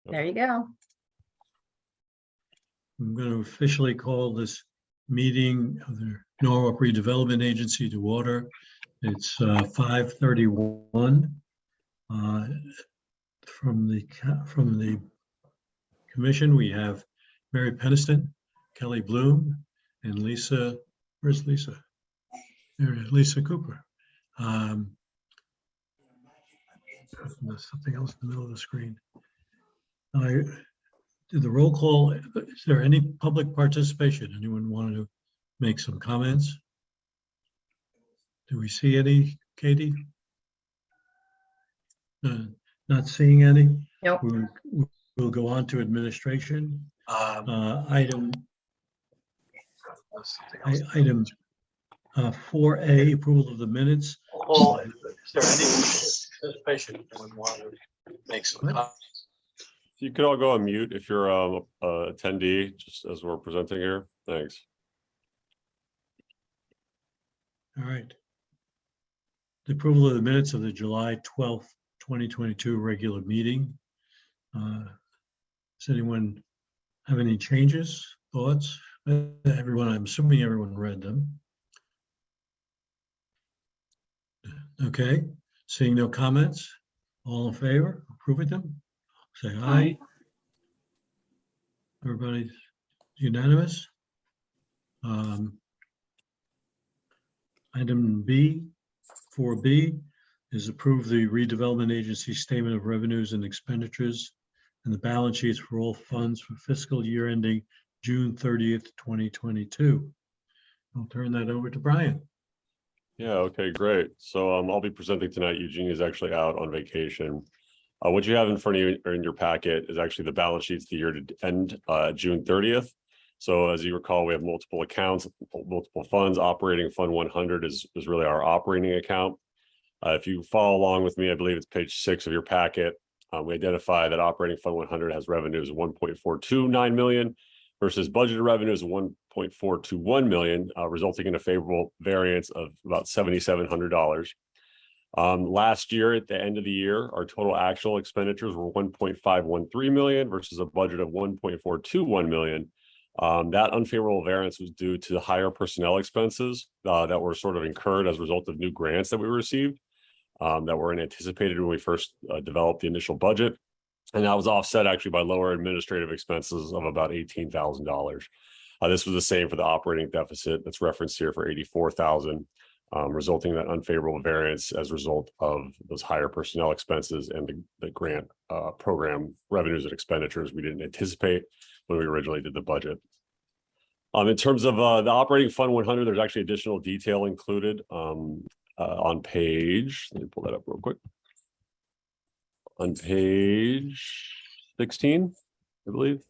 There you go. I'm going to officially call this meeting of the Norwalk Redevelopment Agency to order. It's 5:31. From the commission, we have Mary Peniston, Kelly Bloom, and Lisa. Where's Lisa? There, Lisa Cooper. There's something else in the middle of the screen. I did the roll call. Is there any public participation? Anyone want to make some comments? Do we see any, Katie? Not seeing any. Nope. We'll go on to administration. Item 4A, approval of the minutes. Is there any participation? Anyone want to make some comments? You could all go on mute if you're a attendee, just as we're presenting here. Thanks. All right. The approval of the minutes of the July 12th, 2022 regular meeting. Does anyone have any changes, thoughts? Everyone, I'm assuming everyone read them. Okay, seeing no comments, all in favor, approving them? Say aye. Everybody's unanimous. Item B, 4B, is approve the redevelopment agency statement of revenues and expenditures and the balance sheets for all funds for fiscal year ending June 30th, 2022. I'll turn that over to Brian. Yeah, okay, great. So I'll be presenting tonight. Eugene is actually out on vacation. What you have in front of you or in your packet is actually the balance sheets the year to end June 30th. So as you recall, we have multiple accounts, multiple funds. Operating Fund 100 is really our operating account. If you follow along with me, I believe it's page 6 of your packet. We identify that Operating Fund 100 has revenues of $1.429 million versus budgeted revenues of $1.421 million, resulting in a favorable variance of about $7,700. Last year, at the end of the year, our total actual expenditures were $1.513 million versus a budget of $1.421 million. That unfavorable variance was due to the higher personnel expenses that were sort of incurred as a result of new grants that we received that weren't anticipated when we first developed the initial budget. And that was offset actually by lower administrative expenses of about $18,000. This was the same for the operating deficit that's referenced here for $84,000, resulting in that unfavorable variance as a result of those higher personnel expenses and the grant program revenues and expenditures we didn't anticipate when we originally did the budget. In terms of the Operating Fund 100, there's actually additional detail included on page, let me pull that up real quick. On page 16, I believe.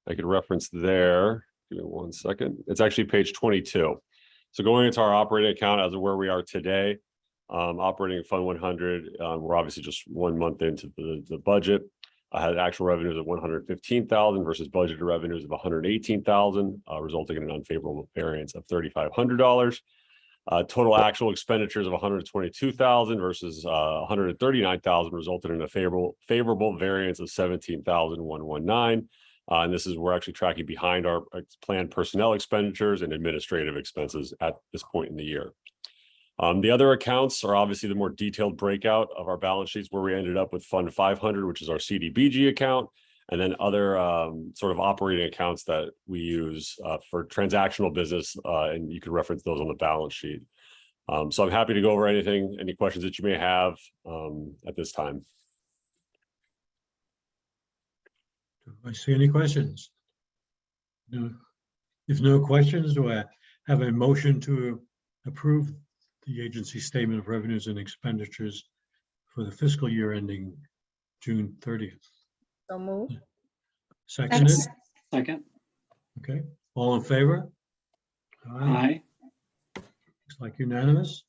I could reference there. Give me one second. It's actually page 22. So going into our operating account as of where we are today, Operating Fund 100, we're obviously just 1 month into the budget. I had actual revenues of $115,000 versus budgeted revenues of $118,000, resulting in an unfavorable variance of $3,500. Total actual expenditures of $122,000 versus $139,000 resulted in a favorable variance of $17,119. And this is, we're actually tracking behind our planned personnel expenditures and administrative expenses at this point in the year. The other accounts are obviously the more detailed breakout of our balance sheets, where we ended up with Fund 500, which is our CDBG account, and then other sort of operating accounts that we use for transactional business, and you can reference those on the balance sheet. So I'm happy to go over any questions that you may have at this time. Do I see any questions? No. If no questions, do I have a motion to approve the agency statement of revenues and expenditures for the fiscal year ending June 30th? So move. Seconded? Second. Okay, all in favor? Aye. Looks like unanimous.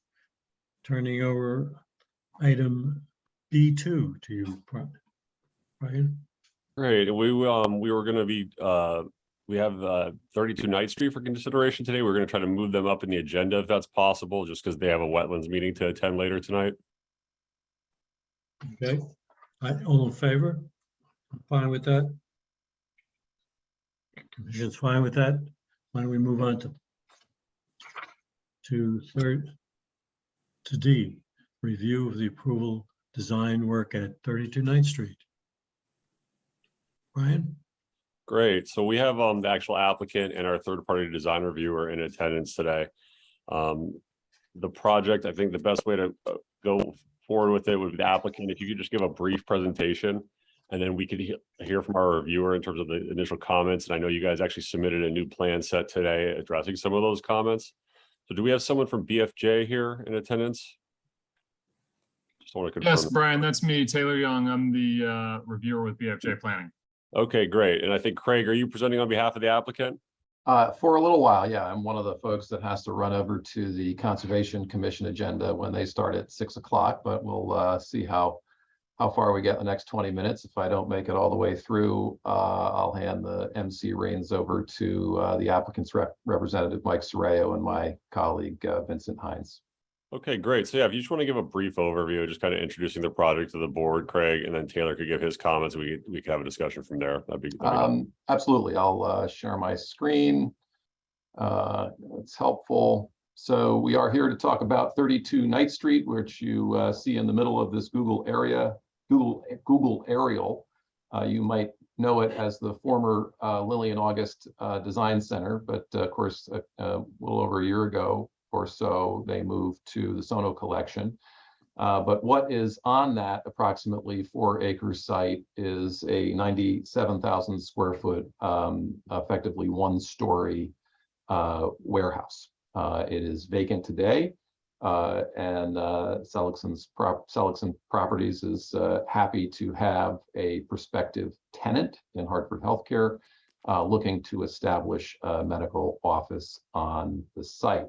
Turning over item B2 to you, Brian. Great. We were going to be we have 32 Knight Street for consideration today. We're going to try to move them up in the agenda if that's possible, just because they have a wetlands meeting to attend later tonight. Okay, all in favor? Fine with that? Commission's fine with that? Why don't we move on to D, review of the approval design work at 32 9th Street. Brian? Great. So we have the actual applicant and our third-party design reviewer in attendance today. The project, I think the best way to go forward with it would be the applicant. If you could just give a brief presentation, and then we could hear from our reviewer in terms of the initial comments. And I know you guys actually submitted a new plan set today addressing some of those comments. So do we have someone from BFJ here in attendance? Just want to confirm. Yes, Brian, that's me, Taylor Young. I'm the reviewer with BFJ Planning. Okay, great. And I think, Craig, are you presenting on behalf of the applicant? For a little while, yeah. I'm one of the folks that has to run over to the Conservation Commission agenda when they start at 6 o'clock, but we'll see how far we get in the next 20 minutes. If I don't make it all the way through, I'll hand the MC reins over to the applicant's representative, Mike Sorreo, and my colleague, Vincent Hines. Okay, great. So yeah, if you just want to give a brief overview, just kind of introducing the project to the board, Craig, and then Taylor could give his comments. We could have a discussion from there. That'd be Absolutely. I'll share my screen. It's helpful. So we are here to talk about 32 9th Street, which you see in the middle of this Google aerial. You might know it as the former Lillian August Design Center, but of course, a little over a year ago or so, they moved to the Sono Collection. But what is on that approximately 4-acre site is a 97,000 square foot, effectively one-story warehouse. It is vacant today, and Seligson Properties is happy to have a prospective tenant in Hartford Healthcare looking to establish a medical office on the site.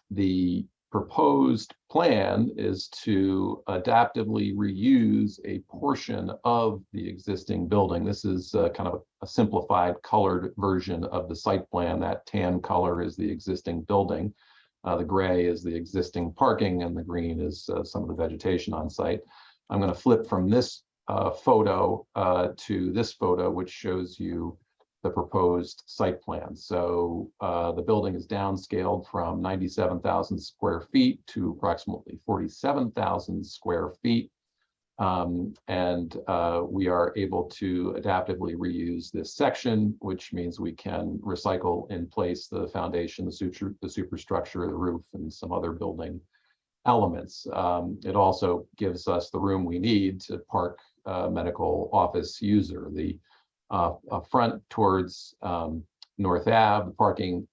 The proposed plan is to adaptively reuse a portion of the existing building. This is kind of a simplified colored version of the site plan. That tan color is the existing building. The gray is the existing parking, and the green is some of the vegetation on site. I'm going to flip from this photo to this photo, which shows you the proposed site plan. So the building is downscaled from 97,000 square feet to approximately 47,000 square feet. And we are able to adaptively reuse this section, which means we can recycle in place the foundation, the superstructure, the roof, and some other building elements. It also gives us the room we need to park a medical office user. The front towards North Ave, the parking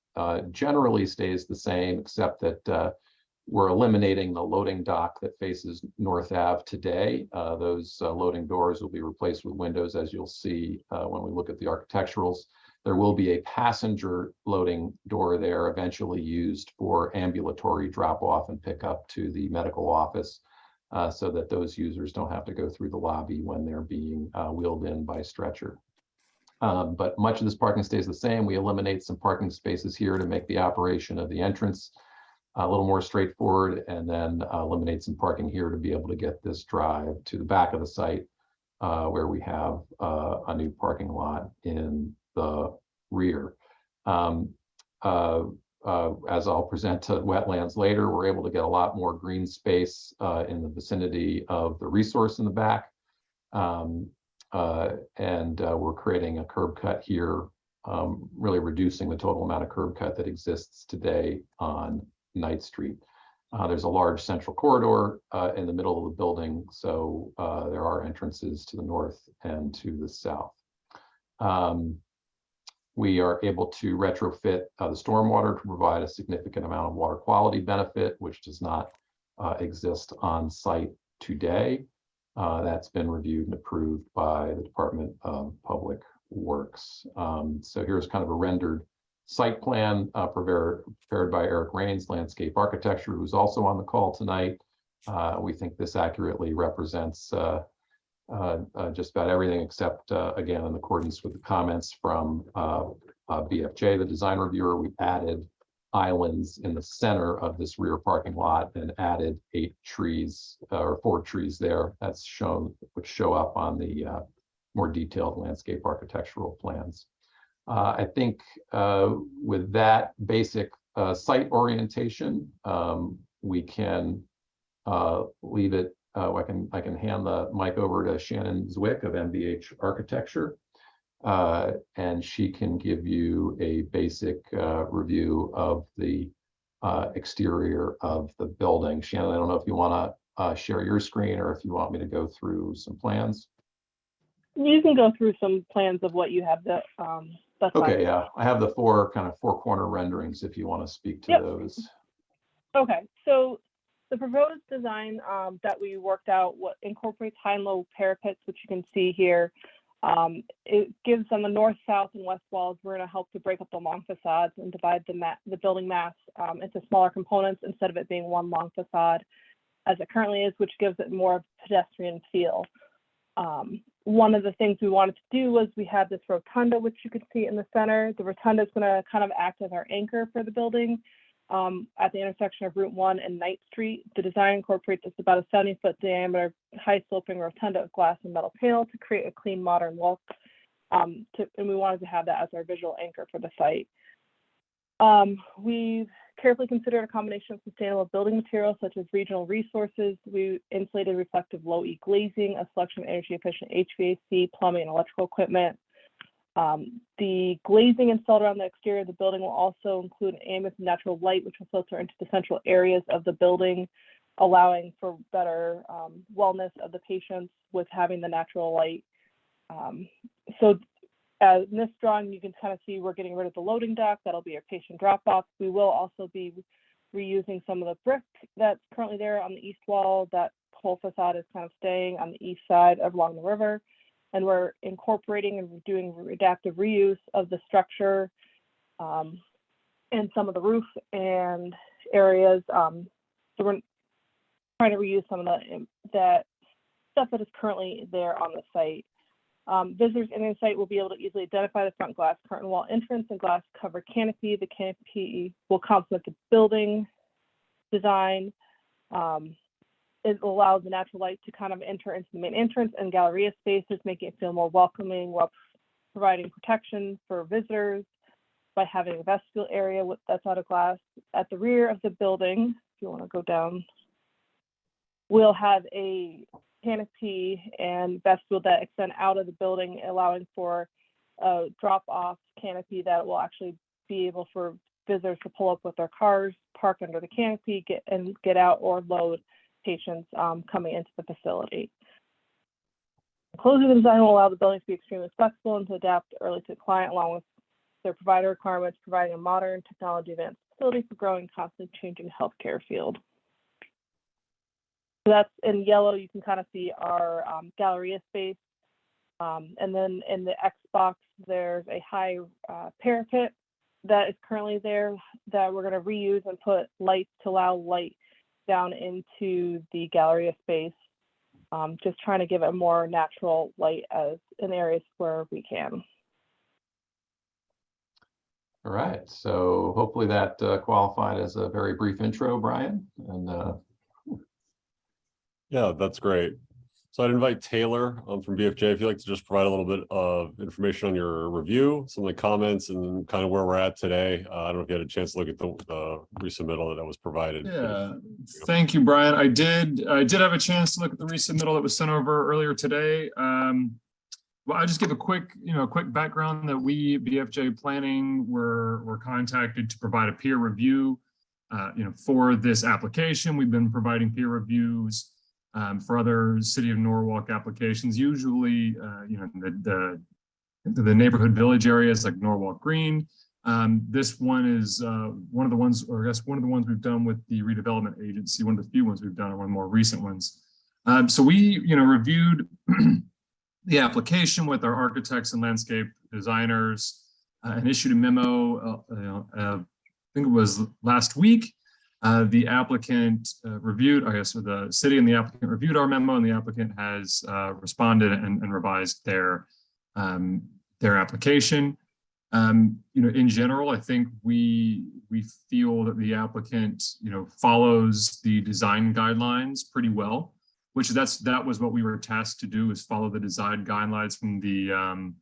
generally stays the same, except that we're eliminating the loading dock that faces North Ave today. Those loading doors will be replaced with windows, as you'll see when we look at the architecturals. There will be a passenger loading door there, eventually used for ambulatory drop-off and pickup to the medical office, so that those users don't have to go through the lobby when they're being wheeled in by stretcher. But much of this parking stays the same. We eliminate some parking spaces here to make the operation of the entrance a little more straightforward, and then eliminate some parking here to be able to get this drive to the back of the site, where we have a new parking lot in the rear. As I'll present to wetlands later, we're able to get a lot more green space in the vicinity of the resource in the back. We're creating a curb cut here, really reducing the total amount of curb cut that exists today on 9th Street. There's a large central corridor in the middle of the building, so there are entrances to the north and to the south. We are able to retrofit the stormwater to provide a significant amount of water quality benefit, which does not exist on site today. That's been reviewed and approved by the Department of Public Works. So here's kind of a rendered site plan prepared by Eric Rains, Landscape Architecture, who's also on the call tonight. We think this accurately represents just about everything, except again, in accordance with the comments from BFJ, the design reviewer. We added islands in the center of this rear parking lot and added 8 trees or 4 trees there. That's shown, which show up on the more detailed landscape architectural plans. I think with that basic site orientation, we can leave it. I can hand the mic over to Shannon Zwick of MBH Architecture, and she can give you a basic review of the exterior of the building. Shannon, I don't know if you want to share your screen or if you want me to go through some plans. You can go through some plans of what you have. That's Okay, fine. yeah, I have the four corner renderings if you want to speak to Yep. those. Okay, so the proposed design that we worked out what incorporates high and low parapets, which you can see here. It gives on the north, south, and west walls. We're going to help to break up the long facades and divide the building mass into smaller components instead of it being one long facade, as it currently is, which gives it more of a pedestrian feel. One of the things we wanted to do was we had this rotunda, which you can see in the center. The rotunda is going to kind of act as our anchor for the building. At the intersection of Route 1 and Knight Street. The design incorporates about a 70-foot diameter, high sloping rotunda of glass and metal panel to create a clean, modern look. And we wanted to have that as our visual anchor for the site. We've carefully considered a combination of sustainable building materials such as regional resources. We insulated reflective low E glazing, a selection of energy efficient HVAC, plumbing, and electrical equipment. The glazing installed around the exterior of the building will also include an ambient natural light, which will filter into the central areas of the building, allowing for better wellness of the patients with having the natural light. So in this drawing, you can kind of see we're getting rid of the loading dock. That'll be our patient drop-off. We will also be reusing some of the brick that's currently there on the east wall. That whole facade is kind of staying on the east side along the river. And we're incorporating and doing adaptive reuse of the structure and some of the roof and areas. So we're trying to reuse some of that stuff that is currently there on the site. Visitors in the site will be able to easily identify the front glass curtain wall entrance and glass covered canopy. The canopy will complement the building design. It allows the natural light to kind of enter into the main entrance and galleria spaces, making it feel more welcoming while providing protection for visitors by having a vestibule area that's out of glass. At the rear of the building, if you want to go down, we'll have a canopy and vestibule that extend out of the building, allowing for a drop-off canopy that will actually be able for visitors to pull up with their cars, park under the canopy, get out or load patients coming into the facility. Closing the design will allow the building to be extremely flexible and to adapt early to the client along with their provider requirements, providing a modern technology advanced facility for growing, constantly changing healthcare field. So that's in yellow, you can kind of see our galleria space. And then in the X box, there's a high parapet that is currently there that we're going to reuse and put lights to allow light down into the galleria space, just trying to give it more natural light as in areas where we can. All right, so hopefully that qualified as a very brief intro, Brian. And Yeah, that's great. So I'd invite Taylor from BFJ if you'd like to just provide a little bit of information on your review, some of the comments, and kind of where we're at today. I don't know if you had a chance to look at the resubmittal that was provided. Yeah, thank you, Brian. I did have a chance to look at the resubmittal that was sent over earlier today. Well, I'll just give a quick background that we, BFJ Planning, were contacted to provide a peer review, for this application. We've been providing peer reviews for other City of Norwalk applications, usually, the neighborhood village areas like Norwalk Green. This one is one of the ones, or I guess one of the ones we've done with the redevelopment agency, one of the few ones we've done, or one of the more recent ones. So we, reviewed the application with our architects and landscape designers and issued a memo, I think it was last week. The applicant reviewed, I guess, the city and the applicant reviewed our memo, and the applicant has responded and revised their application. In general, I think we feel that the applicant, follows the design guidelines pretty well. that was what we were tasked to do, is follow the design guidelines from the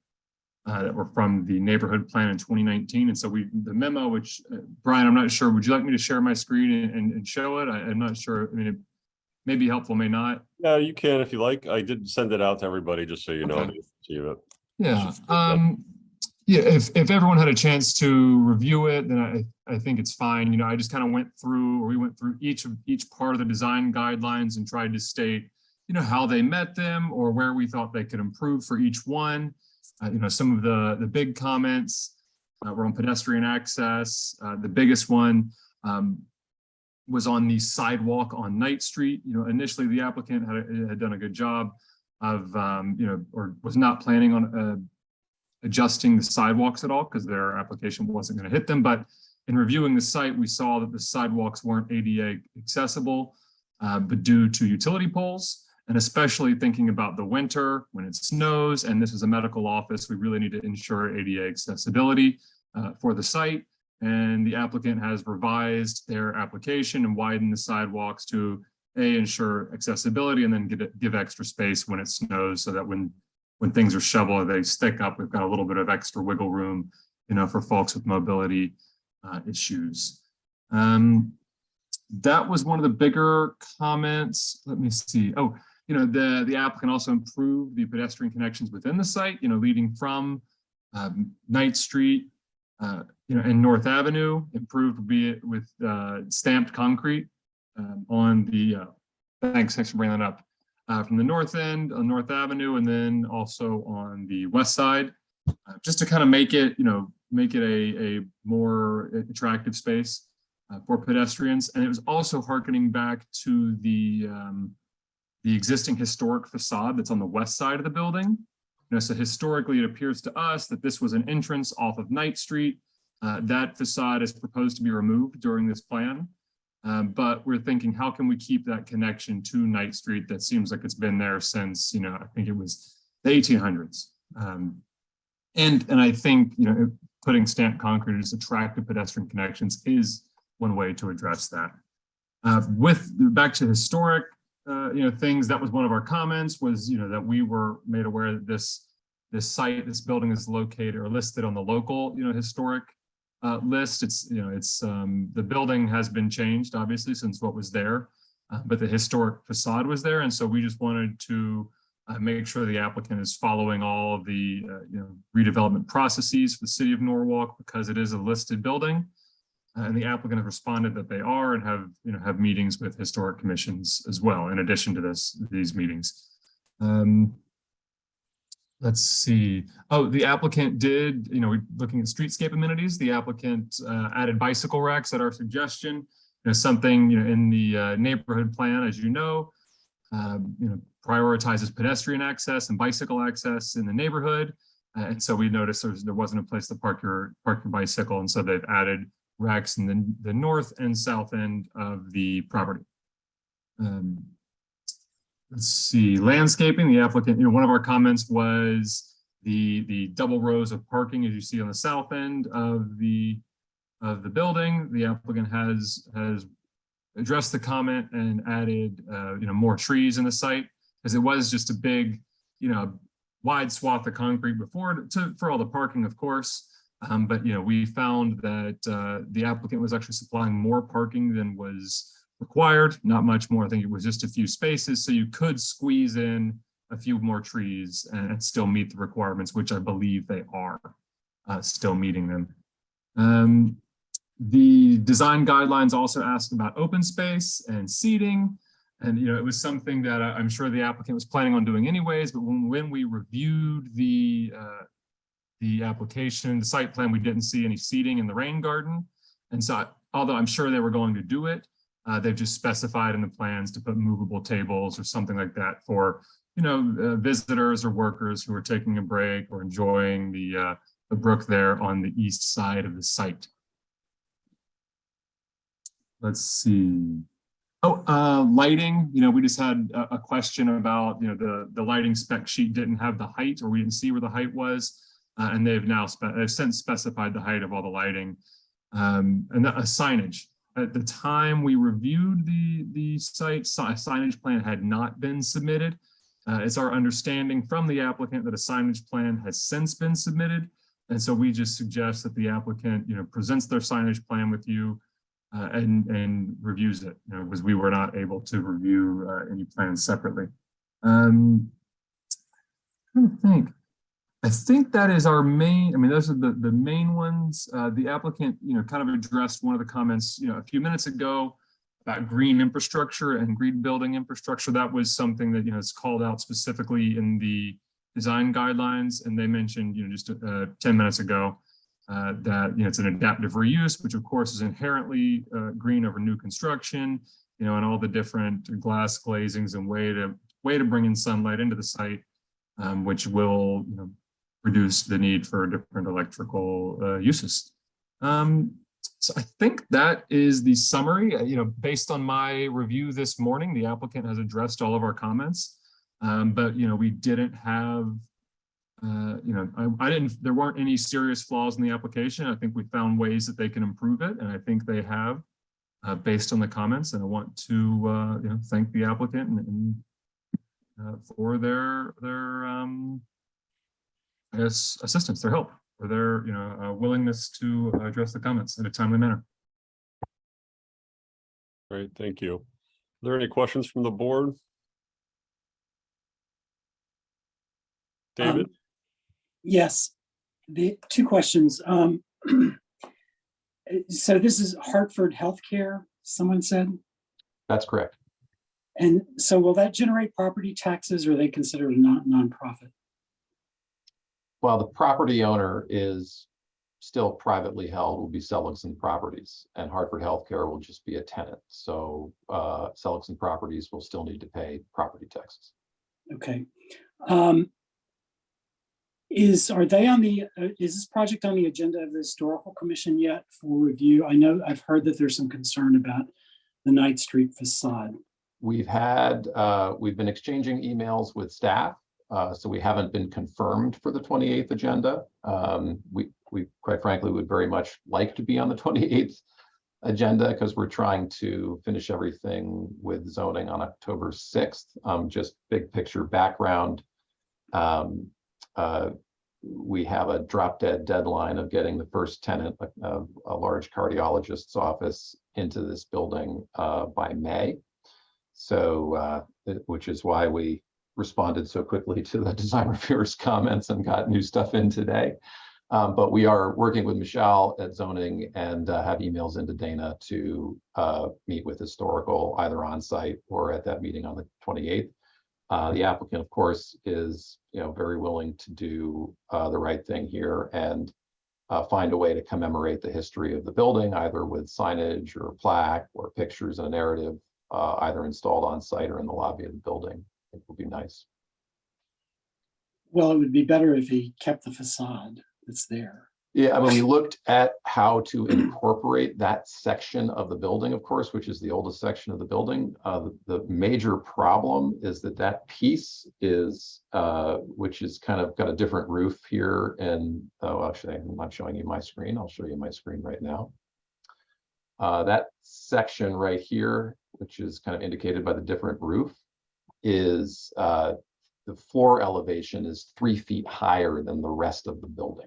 that were from the neighborhood plan in 2019. And so the memo, which Brian, I'm not sure, would you like me to share my screen and show it? I'm not sure. I mean, it may be helpful, may not. Yeah, you can if you like. I did send it out to everybody just so you know. Okay. To receive it. Yeah. Yeah, if everyone had a chance to review it, then I think it's fine. You know, I just kind of we went through each part of the design guidelines and tried to state, you know, how they met them or where we thought they could improve for each one. You know, some of the big comments were on pedestrian access. The biggest one was on the sidewalk on Knight Street. You know, initially the applicant had done a good job of, you know, or was not planning on adjusting the sidewalks at all because their application wasn't going to hit them. But in reviewing the site, we saw that the sidewalks weren't ADA accessible, but due to utility poles, and especially thinking about the winter when it snows, and this is a medical office, we really need to ensure ADA accessibility for the site. And the applicant has revised their application and widened the sidewalks to ensure accessibility and then give extra space when it snows, so that when things are shoveled, they stick up, we've got a little bit of extra wiggle room, you know, for folks with mobility issues. That was one of the bigger comments. Let me see. Oh, you know, the applicant also improved the pedestrian connections within the site, you know, leading from Knight Street, you know, and North Avenue, improved with stamped concrete on the, thanks for bringing that up, from the north end on North Avenue, and then also on the west side, just to kind of make it, you know, make it a more attractive space for pedestrians. And it was also hearkening back to the existing historic facade that's on the west side of the building. You know, so historically, it appears to us that this was an entrance off of Knight Street. That facade is proposed to be removed during this plan. But we're thinking, how can we keep that connection to Knight Street that seems like it's been there since, you know, I think it was the 1800s. And I think, you know, putting stamped concrete as attractive pedestrian connections is one way to address that. Back to historic, you know, things, that was one of our comments, was, you know, that we were made aware that this building is located or listed on the local, you know, historic list. It's, you know, it's the building has been changed obviously since what was there, but the historic facade was there, and so we just wanted to make sure the applicant is following all of the you know, redevelopment processes for the city of Norwalk, because it is a listed building, and the applicant has responded that they are, and have, you know, have meetings with historic commissions as well in addition to these meetings. Let's see. Oh, the applicant did, you know, looking at streetscape amenities, the applicant added bicycle racks at our suggestion. You know, something, you know, in the neighborhood plan, as you know, prioritizes pedestrian access and bicycle access in the neighborhood. And so we noticed there wasn't a place to park your bicycle. And so they've added racks in the north and south end of the property. Let's see, landscaping, the applicant, you know, one of our comments was the double rows of parking, as you see on the south end of the building. The applicant has addressed the comment and added, you know, more trees in the site, because it was just a big, you know, wide swath of concrete before for all the parking, of course. But, you know, we found that the applicant was actually supplying more parking than was required, not much more. I think it was just a few spaces, so you could squeeze in a few more trees and still meet the requirements, which I believe they are still meeting them. The design guidelines also asked about open space and seating, and, you know, it was something that I'm sure the applicant was planning on doing anyways, but when we reviewed the application, the site plan, we didn't see any seating in the rain garden. And so, although I'm sure they were going to do it, they've just specified in the plans to put movable tables or something like that for, you know, visitors or workers who are taking a break or enjoying the brook there on the east side of the site. Let's see. Oh, lighting, you know, we just had a question about, you know, the lighting spec sheet didn't have the height, or we didn't see where the height was. And they've since specified the height of all the lighting, and a signage At the time we reviewed the site, signage plan had not been submitted. It's our understanding from the applicant that a signage plan has since been submitted. And so we just suggest that the applicant, presents their signage plan with you and reviews it, because we were not able to review any plans separately. I'm trying to think. I think that is our main, those are the main ones. The applicant, kind of addressed one of the comments, a few minutes ago about green infrastructure and green building infrastructure. That was something that, is called out specifically in the design guidelines. And they mentioned, just 10 minutes ago that, it's an adaptive reuse, which of course is inherently green over new construction, and all the different glass glazings and way to bring in sunlight into the site, which will, reduce the need for different electrical uses. So I think that is the summary. Based on my review this morning, the applicant has addressed all of our comments, but we didn't have, there weren't any serious flaws in the application. I think we found ways that they can improve it, and I think they have, based on the comments. And I want to, thank the applicant and for their assistance, their help, for their willingness to address the comments in a timely manner. Great, thank you. Are there any questions from the board? David? Yes, the two questions. So this is Hartford Healthcare, someone said, That's correct. and so will that generate property taxes, or are they considered a nonprofit? Well, the property owner is still privately held, will be Seligson Properties, and Hartford Healthcare will just be a tenant. So Seligson Properties will still need to pay property taxes. Okay. Is this project on the agenda of the Historical Commission yet for review? I know I've heard that there's some concern about the Knight Street facade. We've been exchanging emails with staff. So we haven't been confirmed for the 28th agenda. We quite frankly would very much like to be on the 28th agenda because we're trying to finish everything with zoning on October 6th. Just big picture background. We have a drop dead deadline of getting the first tenant, a large cardiologist's office, into this building by May. So, which is why we responded so quickly to the design reviewers' comments and got new stuff in today. But we are working with Michelle at zoning and have emails into Dana to meet with historical either on site or at that meeting on the 28th. The applicant, of course, is very willing to do the right thing here and find a way to commemorate the history of the building, either with signage or a plaque or pictures and a narrative, either installed on site or in the lobby of the building. It would be nice. Well, it would be better if he kept the facade that's there. Yeah, we looked at how to incorporate that section of the building, of course, which is the oldest section of the building. The major problem is that piece is, which is kind of got a different roof here. And actually, I'm not showing you my screen. I'll show you my screen right now. That section right here, which is kind of indicated by the different roof, is the floor elevation is 3 feet higher than the rest of the building.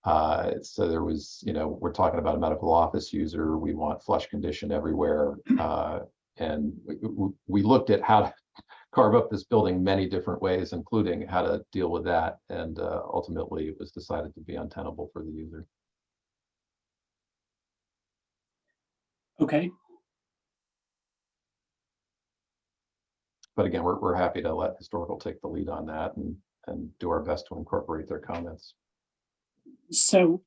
So there was, we're talking about a medical office user. We want flush condition everywhere. And we looked at how to carve up this building many different ways, including how to deal with that. And ultimately it was decided to be untenable for the user. Okay. But again, we're happy to let historical take the lead on that and do our best to incorporate their comments. So,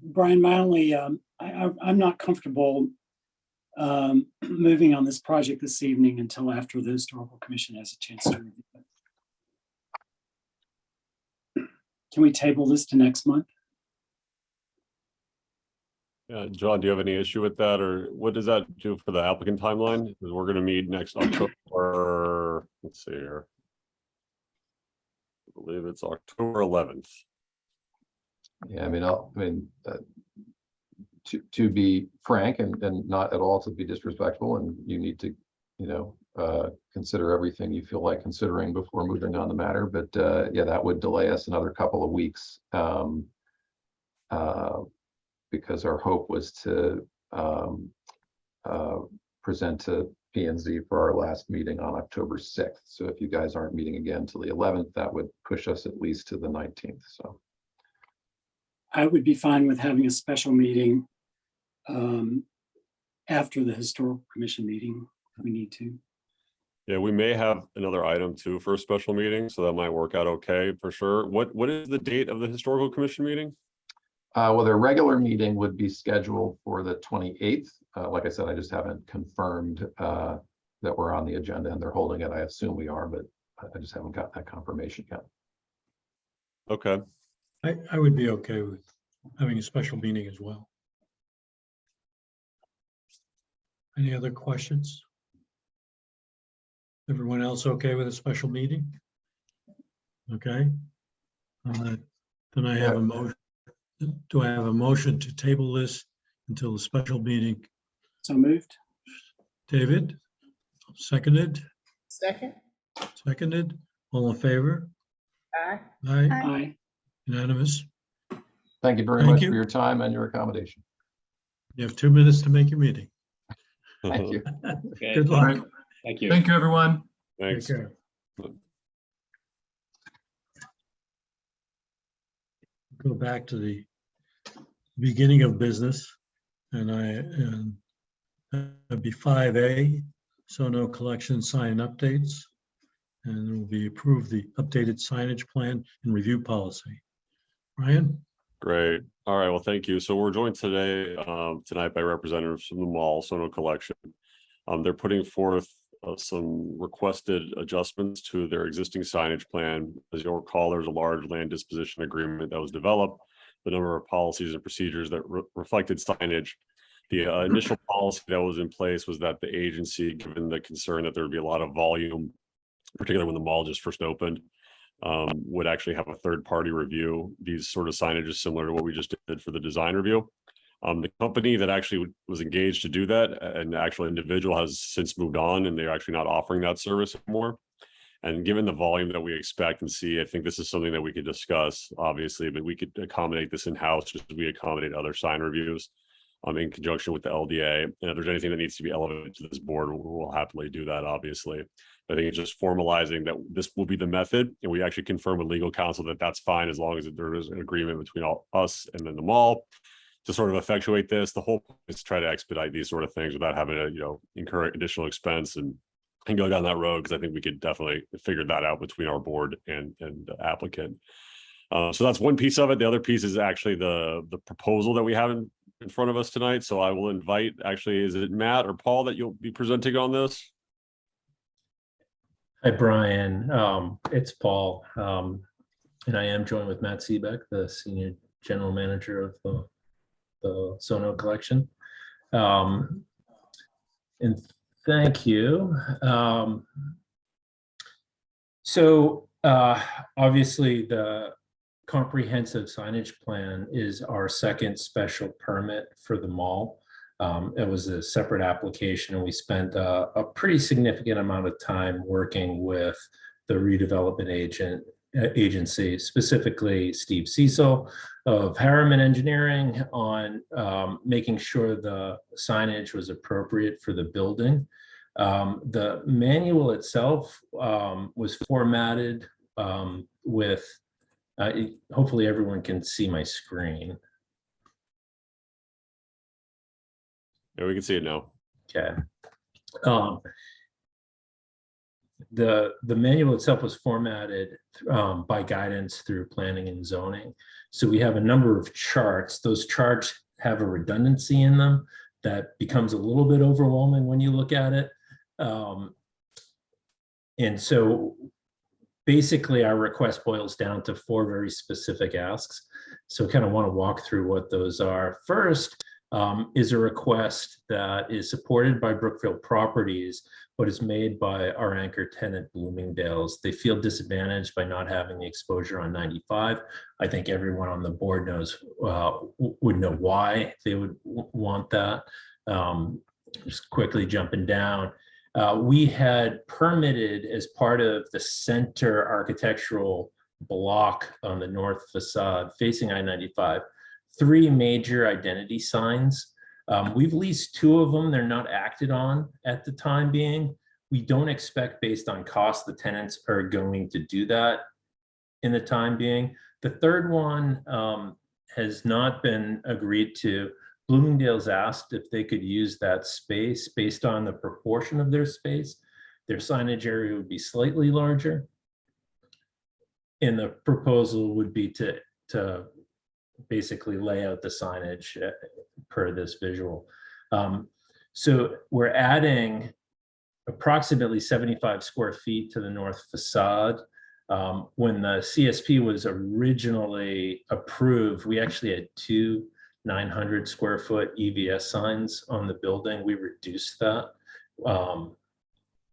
Brian, my only, I'm not comfortable moving on this project this evening until after the Historical Commission has a chance to review it. Can we table this to next month? Yeah, John, do you have any issue with that, or what does that do for the applicant timeline? Because we're going to meet next October. Let's see here. I believe it's October 11th. Yeah, to be frank and not at all to be disrespectful, and you need to, consider everything you feel like considering before moving on the matter. But yeah, that would delay us another couple of weeks, because our hope was to present to P and Z for our last meeting on October 6th. So if you guys aren't meeting again till the 11th, that would push us at least to the 19th. So I would be fine with having a special meeting after the historical commission meeting if we need to. Yeah, we may have another item too for a special meeting, so that might work out okay for sure. What is the date of the historical commission meeting? well, their regular meeting would be scheduled for the 28th. Like I said, I just haven't confirmed that we're on the agenda and they're holding it. I assume we are, but I just haven't got that confirmation yet. Okay. I would be okay with having a special meeting as well. Any other questions? Everyone else okay with a special meeting? Okay. Then I have a motion. Do I have a motion to table this until the special meeting? So moved. David, seconded, Second. seconded, all in favor? Aye. Aye, Aye. unanimous. Thank you very Thank much you. for your time and your accommodation. You have 2 minutes to make your meeting. Thank you. Okay, Good All luck. right. thank you. Thank you, everyone. Take Thanks. care. Go back to the beginning of business, and that'd be 5A, Sono collection sign updates, and it will be approved the updated signage plan and review policy. Ryan? Great. All right. Well, thank you. So we're joined tonight by representatives from the mall Sono collection. They're putting forth some requested adjustments to their existing signage plan. As you'll recall, there's a large land disposition agreement that was developed, the number of policies and procedures that reflected signage. The initial policy that was in place was that the agency, given the concern that there would be a lot of volume, particularly when the mall just first opened, would actually have a third-party review these sort of signages, similar to what we just did for the design review. The company that actually was engaged to do that, an actual individual, has since moved on, and they're actually not offering that service anymore. And given the volume that we expect and see, I think this is something that we could discuss, obviously, but we could accommodate this in-house just as we accommodate other sign reviews in conjunction with the LDA. And if there's anything that needs to be elevated to this board, we'll happily do that, obviously. I think it's just formalizing that this will be the method, and we actually confirm with legal counsel that that's fine as long as there is an agreement between us and then the mall to sort of effectuate this. The whole point is to try to expedite these sort of things without having to, incur additional expense and go down that road, because I think we could definitely figure that out between our board and the applicant. So that's one piece of it. The other piece is actually the proposal that we have in front of us tonight. So I will invite, actually, is it Matt or Paul that you'll be presenting on this? Hi, Brian. It's Paul. And I am joined with Matt Seebeck, the Senior General Manager of the Sono collection. And thank you. So obviously the comprehensive signage plan is our second special permit for the mall. It was a separate application, and we spent a pretty significant amount of time working with the redevelopment agency, specifically Steve Cecil of Harriman Engineering, on making sure the signage was appropriate for the building. The manual itself was formatted with, hopefully everyone can see my screen. Yeah, we can see it now. Okay. The manual itself was formatted by guidance through planning and zoning. So we have a number of charts. Those charts have a redundancy in them that becomes a little bit overwhelming when you look at it. And so basically our request boils down to 4 very specific asks. So kind of want to walk through what those are. First, is a request that is supported by Brookfield Properties, but is made by our anchor tenant Bloomingdale's. They feel disadvantaged by not having the exposure on 95. I think everyone on the board knows would know why they would want that. Just quickly jumping down. We had permitted as part of the center architectural block on the north facade facing I-95, 3 major identity signs. We've leased 2 of them. They're not acted on at the time being. We don't expect, based on cost, the tenants are going to do that in the time being. The third one has not been agreed to. Bloomingdale's asked if they could use that space based on the proportion of their space. Their signage area would be slightly larger. And the proposal would be to basically lay out the signage per this visual. So we're adding approximately 75 square feet to the north facade. When the CSP was originally approved, we actually had 2 900 square foot EVS signs on the building. We reduced that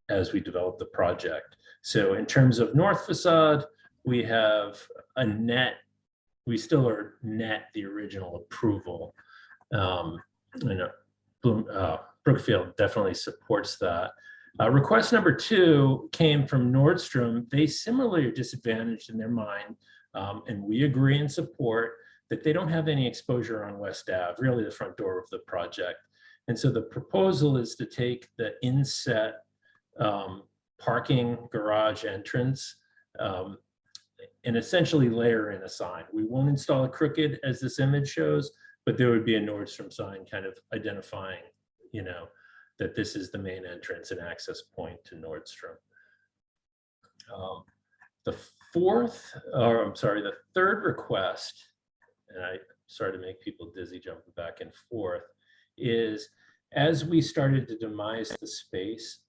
as we developed the project. So in terms of north facade, we have a net, we still are net the original approval. Brookfield definitely supports that. Request number 2 came from Nordstrom. They similarly are disadvantaged in their mind, and we agree and support that they don't have any exposure on West Ave, really the front door of the project. And so the proposal is to take the inset parking garage entrance and essentially layer in a sign. We won't install a crooked as this image shows, but there would be a Nordstrom sign kind of identifying, that this is the main entrance and access point to Nordstrom. The third request, and I sorry to make people dizzy jumping back and forth, is as we started to demise the space,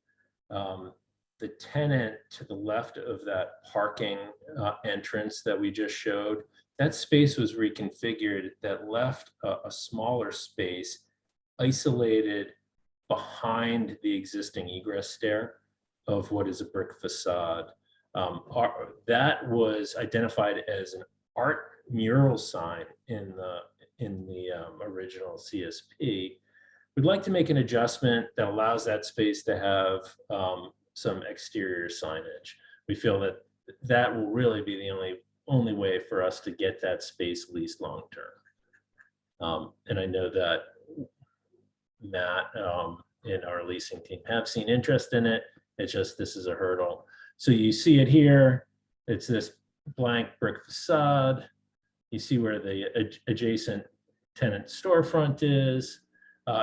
the tenant to the left of that parking entrance that we just showed, that space was reconfigured that left a smaller space isolated behind the existing egress stair of what is a brick facade. That was identified as an art mural sign in the original CSP. We'd like to make an adjustment that allows that space to have some exterior signage. We feel that that will really be the only way for us to get that space leased long-term. And I know that Matt and our leasing team have seen interest in it. It's just, this is a hurdle. So you see it here. It's this blank brick facade. You see where the adjacent tenant storefront is.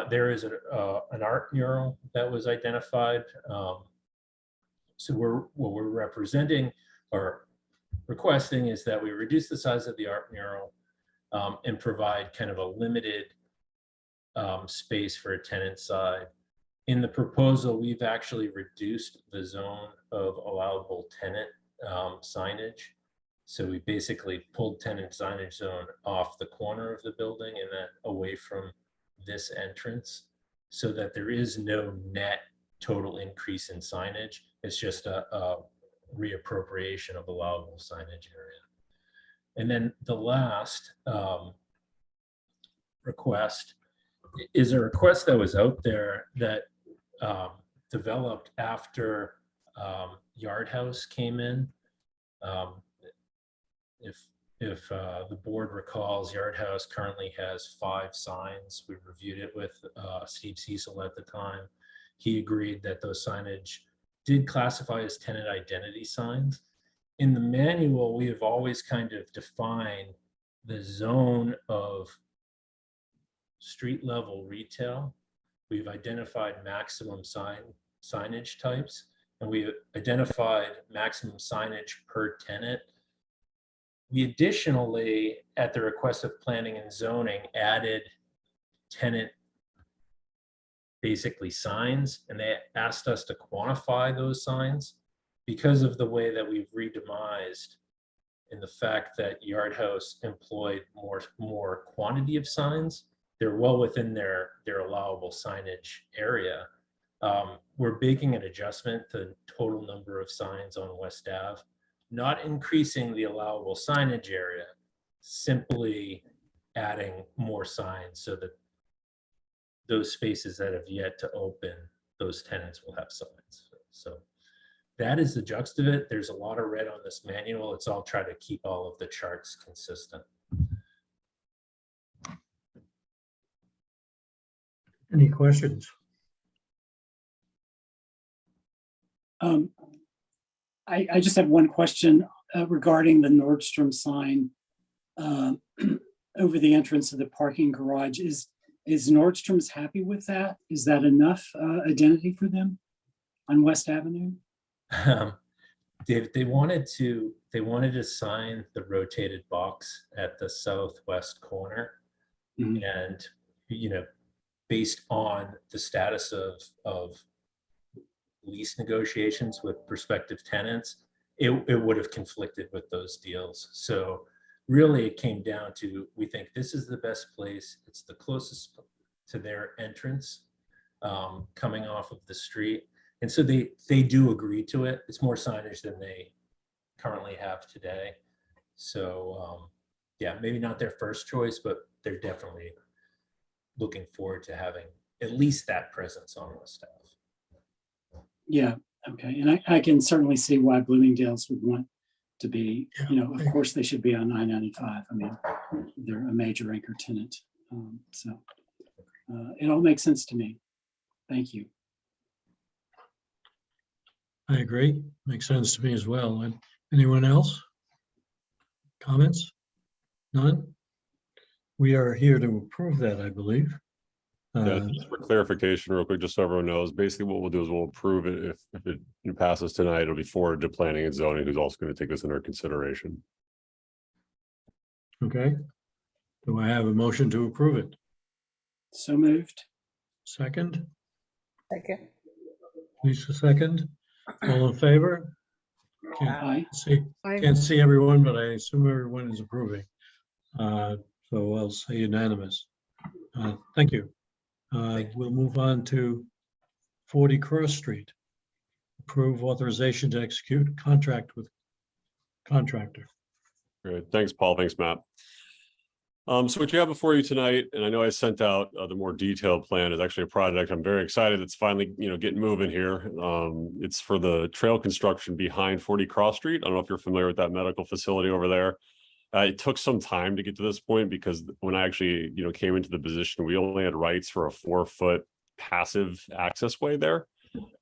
There is an art mural that was identified. So what we're representing or requesting is that we reduce the size of the art mural and provide kind of a limited space for a tenant side. In the proposal, we've actually reduced the zone of allowable tenant signage. So we basically pulled tenant signage zone off the corner of the building and then away from this entrance so that there is no net total increase in signage. It's just a reappropriation of allowable signage area. And then the last request is a request that was out there that developed after Yard House came in. If the board recalls, Yard House currently has 5 signs. We reviewed it with Steve Cecil at the time. He agreed that those signage did classify as tenant identity signs. In the manual, we have always kind of defined the zone of street level retail. We've identified maximum signage types, and we've identified maximum signage per tenant. We additionally, at the request of planning and zoning, added tenant basically signs, and they asked us to quantify those signs because of the way that we've redemised and the fact that Yard House employed more quantity of signs. they're well within their allowable signage area. We're making an adjustment to the total number of signs on West Ave, not increasing the allowable signage area, simply adding more signs so that those spaces that have yet to open, those tenants will have signs. So that is the gist of it. There's a lot of red on this manual. It's all try to keep all of the charts consistent. Any questions? I just have one question regarding the Nordstrom sign over the entrance of the parking garage. Is Nordstrom's happy with that? Is that enough identity for them on West Avenue? David, they wanted to sign the rotated box at the southwest corner. Mhm. And, based on the status of lease negotiations with prospective tenants, it would have conflicted with those deals. So really it came down to, we think this is the best place. It's the closest to their entrance coming off of the street. And so they do agree to it. It's more signage than they currently have today. So yeah, maybe not their first choice, but they're definitely looking forward to having at least that presence on West Ave. Yeah, okay. And I can certainly see why Bloomingdale's would want to be, of course they should be on 995. I mean, they're a major anchor tenant. So it all makes sense to me. Thank you. I agree. Makes sense to me as well. And anyone else? Comments? None? We are here to approve that, I believe. Yeah, just for clarification, real quick, just so everyone knows, basically what we'll do is we'll approve it. If it passes tonight, it'll be forwarded to planning and zoning, who's also going to take this under consideration. Okay. Do I have a motion to approve it? So moved. Second? Second. Lisa, second. All in favor? Aye. Can't see everyone, but I assume everyone is approving. So I'll say unanimous. Thank you. We'll move on to 40 Cross Street. Approve authorization to execute contract with contractor. Great. Thanks, Paul. Thanks, Matt. So what you have before you tonight, and I know I sent out the more detailed plan, is actually a project I'm very excited that's finally, getting moving here. It's for the trail construction behind 40 Cross Street. I don't know if you're familiar with that medical facility over there. It took some time to get to this point because when I actually, came into the position, we only had rights for a 4-foot passive access way there,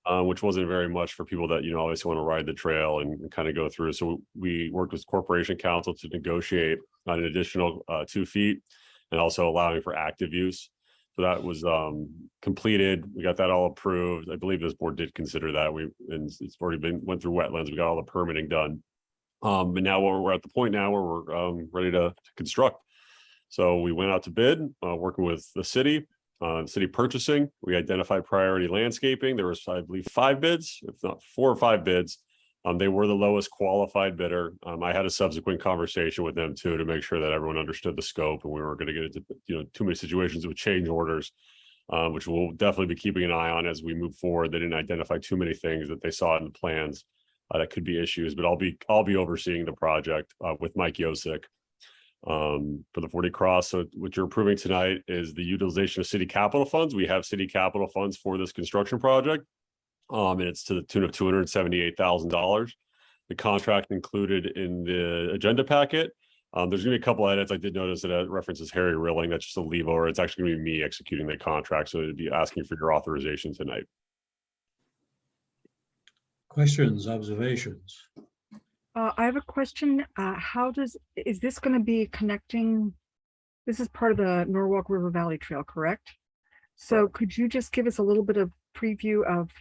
which wasn't very much for people that, obviously want to ride the trail and kind of go through. So we worked with Corporation Council to negotiate on an additional 2 feet and also allowing for active use. So that was completed. We got that all approved. I believe this board did consider that. And it's already went through wetlands. We got all the permitting done. But now we're at the point now where we're ready to construct. So we went out to bid, working with the city purchasing. We identified priority landscaping. There was, I believe, 5 bids, if not 4 or 5 bids. They were the lowest qualified bidder. I had a subsequent conversation with them too to make sure that everyone understood the scope and we weren't going to get into too many situations with change orders, which we'll definitely be keeping an eye on as we move forward. They didn't identify too many things that they saw in the plans. That could be issues, but I'll be overseeing the project with Mike Yosick for the 40 Cross. So what you're approving tonight is the utilization of city capital funds. We have city capital funds for this construction project, and it's to the tune of $278,000. The contract included in the agenda packet. There's gonna be a couple edits. I did notice that it references Harry Rilling. That's just a leave over. It's actually gonna be me executing the contract, so it'd be asking for your authorization tonight. Questions, observations? I have a question. Is this going to be connecting? This is part of the Norwalk River Valley Trail, correct? So could you just give us a little bit of preview of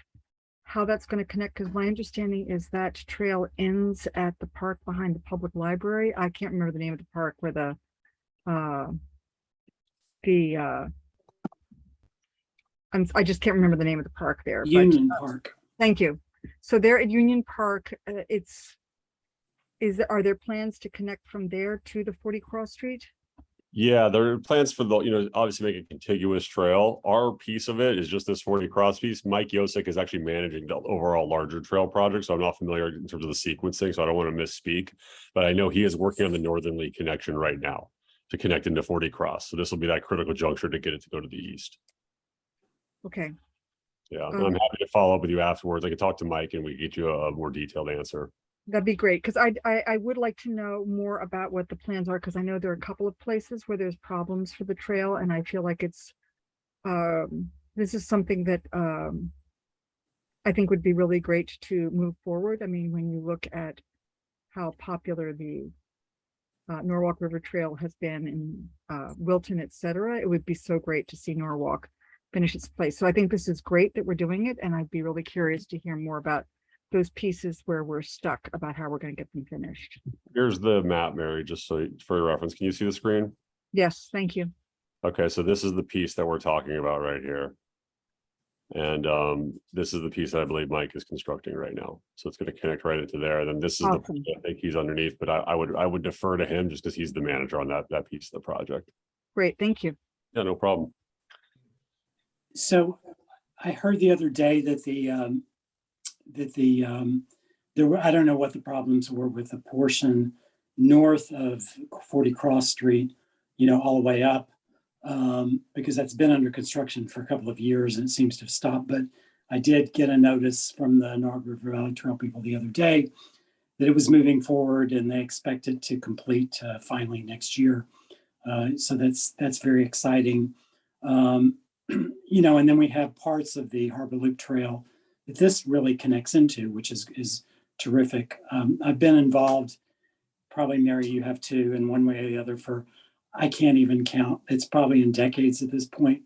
how that's going to connect? Because my understanding is that trail ends at the park behind the public library. I can't remember the name of the park where I just can't remember the name of the park there. Union Park. Thank you. So there at Union Park, are there plans to connect from there to the 40 Cross Street? Yeah, there are plans for the, obviously make a contiguous trail. Our piece of it is just this 40 cross piece. Mike Yosek is actually managing the overall larger trail project, so I'm not familiar in terms of the sequencing, so I don't want to misspeak. But I know he is working on the northerly connection right now to connect into 40 cross. So this will be that critical juncture to get it to go to the east. Okay, Yeah, and I'm happy to follow up with you afterwards. I can talk to Mike and we can get you a more detailed answer. that'd be great, because I would like to know more about what the plans are, because I know there are a couple of places where there's problems for the trail, and I feel like it's, this is something that, I think would be really great to move forward. I mean, when you look at how popular the Norwalk River Trail has been in Wilton, et cetera, it would be so great to see Norwalk finish its place. So I think this is great that we're doing it, and I'd be really curious to hear more about those pieces where we're stuck, about how we're going to get them finished. Here's the map, Mary, just so for your reference. Can you see the screen? Yes, thank you. Okay, so this is the piece that we're talking about right here. And this is the piece that I believe Mike is constructing right now. So it's going to connect right into there. Then this is Awesome. the I think he's underneath, but I would defer to him just because he's the manager on that piece of the project. Great, thank you. Yeah, no problem. So I heard the other day that there were, I don't know what the problems were with the portion north of 40 Cross Street, all the way up, because that's been under construction for a couple of years and it seems to have stopped. But I did get a notice from the Norwalk River Valley Trail people the other day that it was moving forward and they expect it to complete finally next year. So that's very exciting. And then we have parts of the Harbor Loop Trail that this really connects into, which is terrific. I've been involved, probably Mary, you have too, in one way or the other for, I can't even count. It's probably in decades at this point.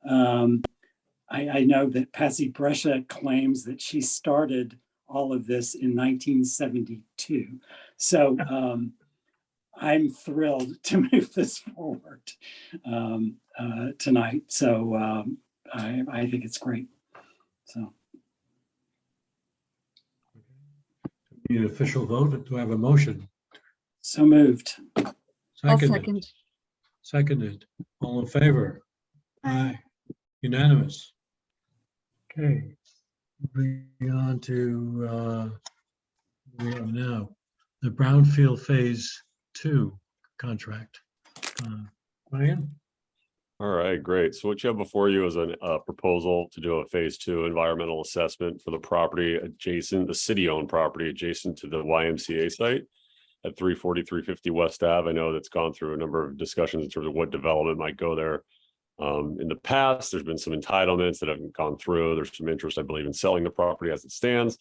I know that Patsy Brescia claims that she started all of this in 1972. So I'm thrilled to move this forward tonight. So I think it's great. So. Need an official vote. Do I have a motion? So moved. I'll second. Seconded. All in favor? Aye. Unanimous. Okay. Moving on to where we are now, the Brownfield Phase 2 contract. Ryan? All right, great. So what you have before you is a proposal to do a phase 2 environmental assessment for the property adjacent, the city-owned property adjacent to the YMCA site at 340, 350 West Ave. I know that's gone through a number of discussions in terms of what development might go there. In the past, there's been some entitlements that haven't gone through. There's some interest, I believe, in selling the property as it stands.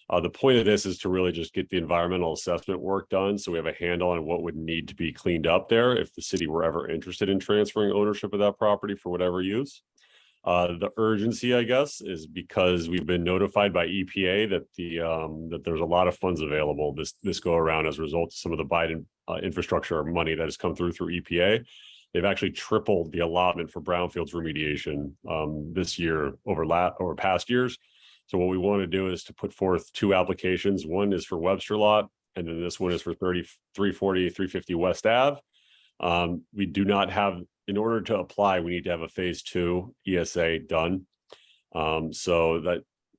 The point of this is to really just get the environmental assessment work done so we have a handle on what would need to be cleaned up there if the city were ever interested in transferring ownership of that property for whatever use. The urgency, I guess, is because we've been notified by EPA that that there's a lot of funds available this go around as a result of some of the Biden infrastructure money that has come through EPA. They've actually tripled the allotment for brownfields remediation this year over past years. So what we want to do is to put forth 2 applications. One is for Webster Lot, and then this one is for 340, 350 West Ave. We do not have, in order to apply, we need to have a phase 2 ESA done. So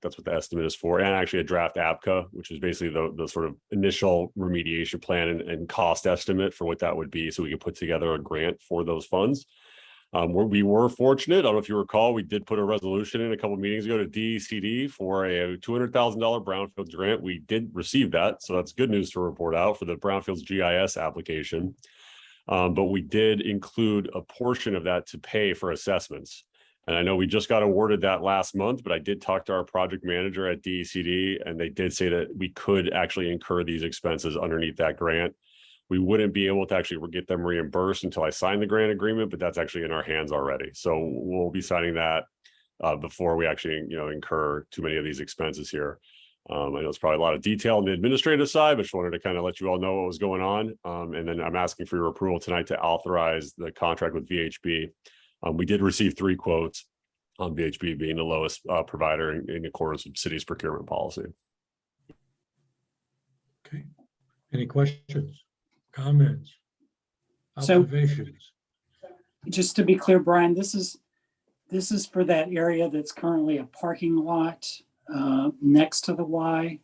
that's what the estimate is for, and actually a draft APCA, which is basically the sort of initial remediation plan and cost estimate for what that would be, so we can put together a grant for those funds. We were fortunate. I don't know if you recall, we did put a resolution in a couple of meetings ago to DECD for a $200,000 brownfields grant. We did receive that, so that's good news to report out for the brownfields GIS application. But we did include a portion of that to pay for assessments. And I know we just got awarded that last month, but I did talk to our project manager at DECD, and they did say that we could actually incur these expenses underneath that grant. We wouldn't be able to actually get them reimbursed until I sign the grant agreement, but that's actually in our hands already. So we'll be signing that before we actually, incur too many of these expenses here. I know it's probably a lot of detail on the administrative side, but just wanted to kind of let you all know what was going on. And then I'm asking for your approval tonight to authorize the contract with VHB. We did receive 3 quotes on VHB being the lowest provider in accordance with city's procurement policy. Okay. Any questions, comments, So- observations? just to be clear, Brian, this is for that area that's currently a parking lot next to the Y,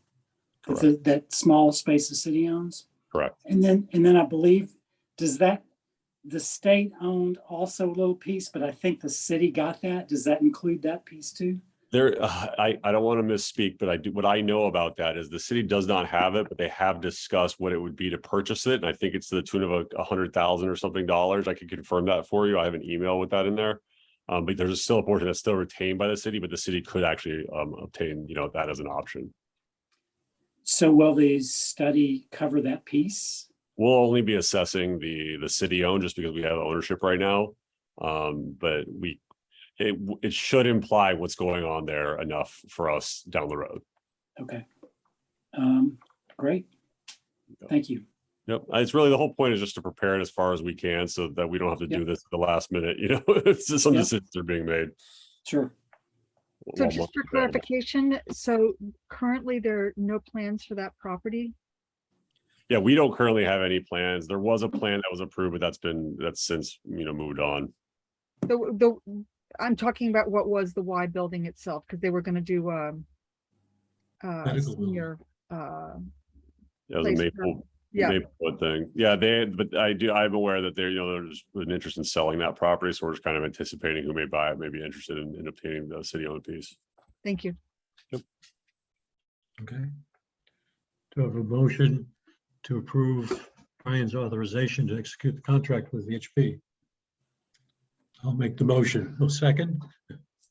that small space the city owns. Correct. And then I believe, does that, the state owned also a little piece, but I think the city got that. Does that include that piece too? There, I don't want to misspeak, but what I know about that is the city does not have it, but they have discussed what it would be to purchase it. And I think it's to the tune of $100,000 or something dollars. I could confirm that for you. I have an email with that in there. But there's still a portion that's still retained by the city, but the city could actually obtain, that as an option. So will the study cover that piece? We'll only be assessing the city owned just because we have ownership right now. But it should imply what's going on there enough for us down the road. Okay. Great. Thank you. Yep. It's really, the whole point is just to prepare it as far as we can so that we don't have to do this at the last minute, it's just some decisions are being made. Sure. So Well, just for clarification, so currently there are no plans for that property? Yeah, we don't currently have any plans. There was a plan that was approved, but that's since, moved on. I'm talking about what was the Y building itself, because they were going to do Medical senior. Yeah, it was a place Maple. Yeah. Maplewood thing. Yeah, but I'm aware that there's an interest in selling that property. So we're just kind of anticipating who may buy it, may be interested in obtaining the city owned piece. Thank you. Okay. Do I have a motion to approve Brian's authorization to execute the contract with VHP? I'll make the motion. No second.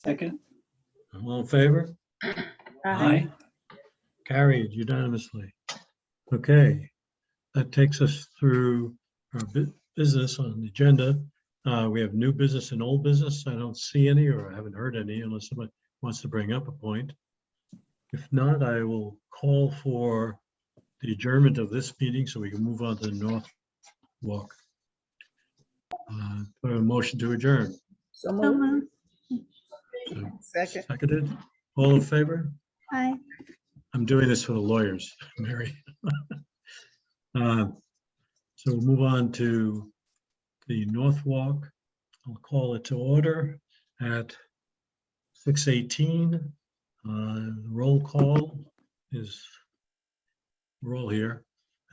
Second. All in favor? Aye. Carried unanimously. Okay, that takes us through our business on the agenda. We have new business and old business. I don't see any, or I haven't heard any, unless someone wants to bring up a point. If not, I will call for the adjournment of this meeting so we can move on to the North Walk. For a motion to adjourn. So moved. So, Second. seconded. All in favor? Aye. I'm doing this for the lawyers, Mary. So we'll move on to the North Walk. I'll call it to order at 6:18. Roll call is, we're all here,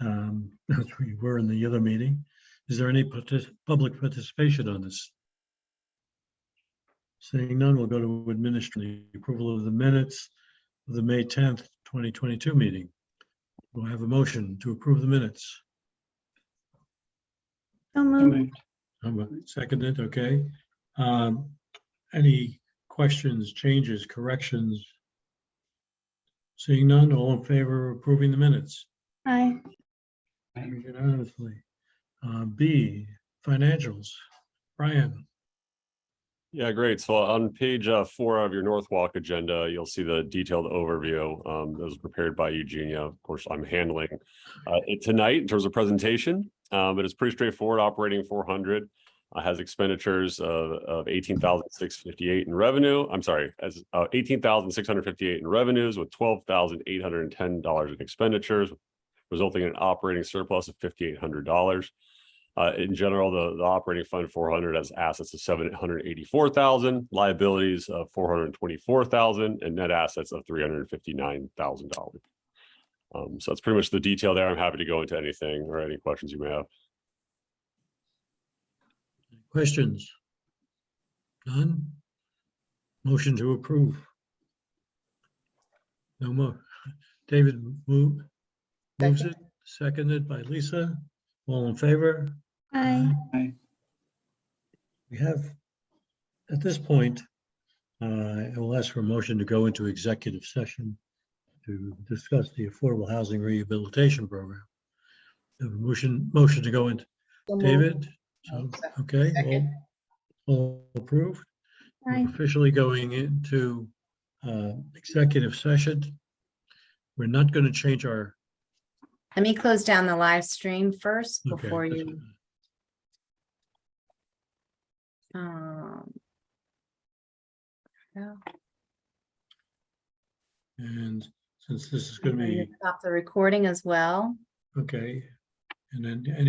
as we were in the other meeting. Is there any public participation on this? Seeing none, we'll go to administrative approval of the minutes of the May 10th, 2022 meeting. We'll have a motion to approve the minutes. So moved. Seconded, okay. Any questions, changes, corrections? Seeing none, all in favor of approving the minutes? Aye. Carried unanimously. B, financials. Brian. Yeah, great. So on page 4 of your North Walk agenda, you'll see the detailed overview that was prepared by Eugenia. Of course, I'm handling it tonight in terms of presentation, but it's pretty straightforward. Operating 400 has expenditures of 18,658 in revenue. I'm sorry, as 18,658 in revenues with $12,810 in expenditures, resulting in an operating surplus of $5,800. In general, the operating fund 400 has assets of 784,000, liabilities of 424,000, and net assets of $359,000. So that's pretty much the detail there. I'm happy to go into anything or any questions you may have. Questions? None? Motion to approve. No more. David moves it, seconded by Lisa. All in favor? Aye. Aye. We have, at this point, I will ask for a motion to go into executive session to discuss the Affordable Housing Rehabilitation Program. Have a motion to go into, So moved. David? So, okay, Second. all approved. Aye. We're officially going into executive session. We're not going to change our. Let me close down the live stream first Okay, before that's you. Yeah. And since this is going to I'm be, gonna stop the recording as well. okay, and then any